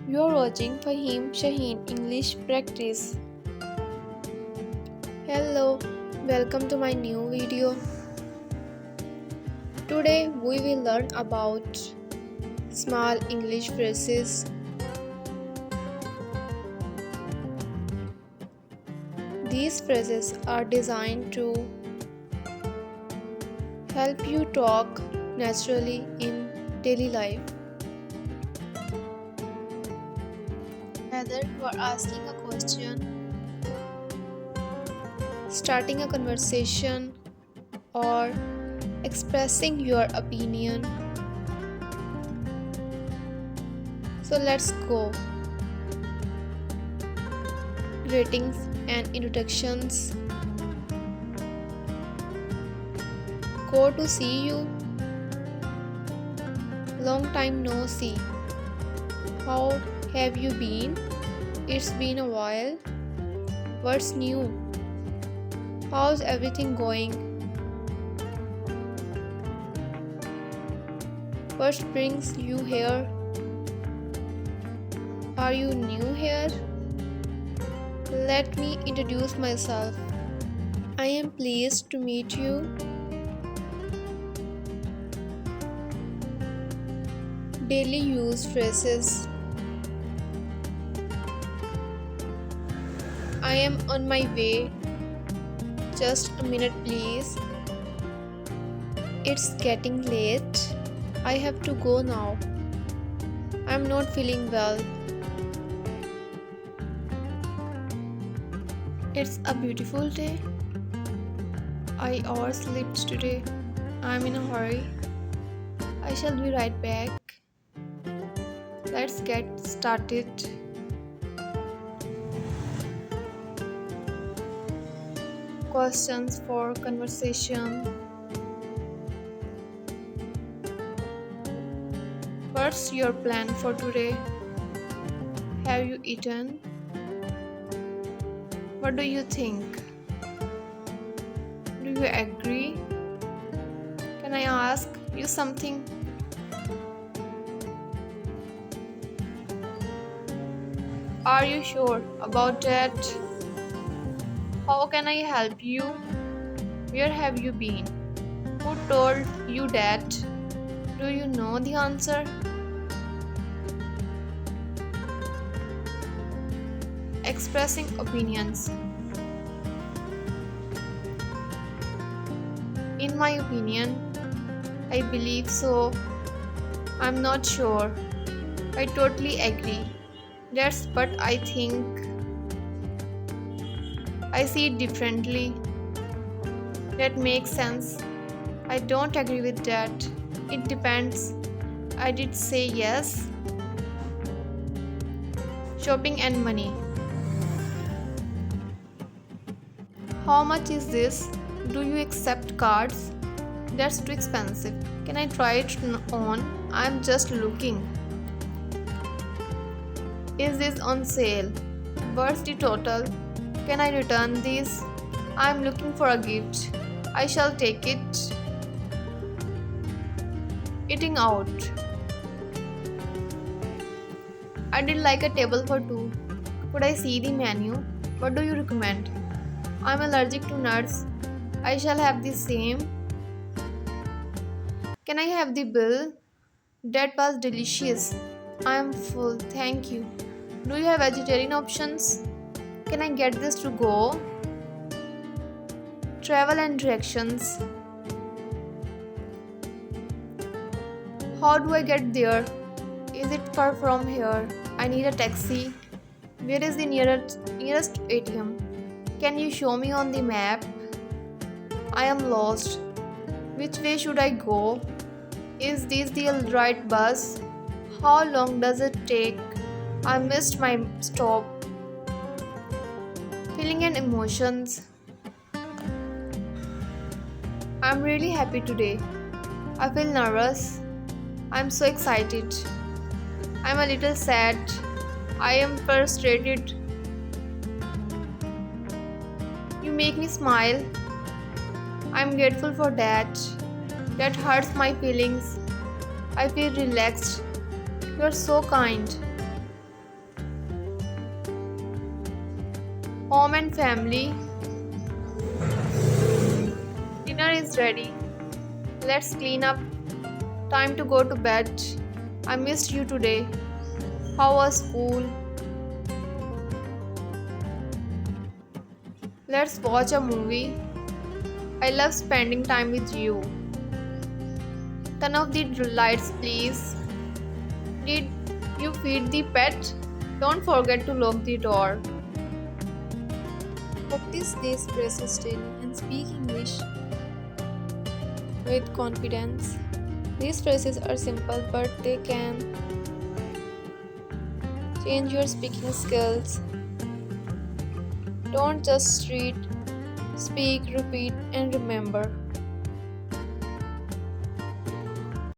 You are watching FaheemShaheen English Practice. Hello, welcome to my new video. Today we will learn about small English phrases. These phrases are designed to help you talk naturally in daily life. Whether you are asking a question, starting a conversation, or expressing your opinion. So let's go. Greetings and introductions. Go to see you. Long time no see. How have you been? It's been a while. What's new? How's everything going? What brings you here? Are you new here? Let me introduce myself. I am pleased to meet you. Daily use phrases. I am on my way. Just a minute, please. It's getting late. I have to go now. I'm not feeling well. It's a beautiful day. I overslept today. I'm in a hurry. I shall be right back. Let's get started. Questions for conversation. What's your plan for today? Have you eaten? What do you think? Do you agree? Can I ask you something? Are you sure about that? How can I help you? Where have you been? Who told you that? Do you know the answer? Expressing opinions. In my opinion, I believe so. I'm not sure. I totally agree. That's what I think. I see it differently. That makes sense. I don't agree with that. It depends. I did say yes. Shopping and money. How much is this? Do you accept cards? That's too expensive. Can I try it on? I'm just looking. Is this on sale? What's the total? Can I return this? I'm looking for a gift. I shall take it. Eating out. I did like a table for two. Could I see the menu? What do you recommend? I'm allergic to nuts. I shall have the same. Can I have the bill? That was delicious. I am full, thank you. Do you have vegetarian options? Can I get this to go? Travel and directions. How do I get there? Is it far from here? I need a taxi. Where is the nearest ATM? Can you show me on the map? I am lost. Which way should I go? Is this the right bus? How long does it take? I missed my stop. Feeling and emotions. I'm really happy today. I feel nervous. I'm so excited. I'm a little sad. I am frustrated. You make me smile. I'm grateful for that. That hurts my feelings. I feel relaxed. You're so kind. Home and family. Dinner is ready. Let's clean up. Time to go to bed. I missed you today. How was school? Let's watch a movie. I love spending time with you. Turn off the lights, please. Did you feed the pet? Don't forget to lock the door. Practice these phrases daily and speak English with confidence. These phrases are simple, but they can change your speaking skills. Don't just read, speak, repeat, and remember.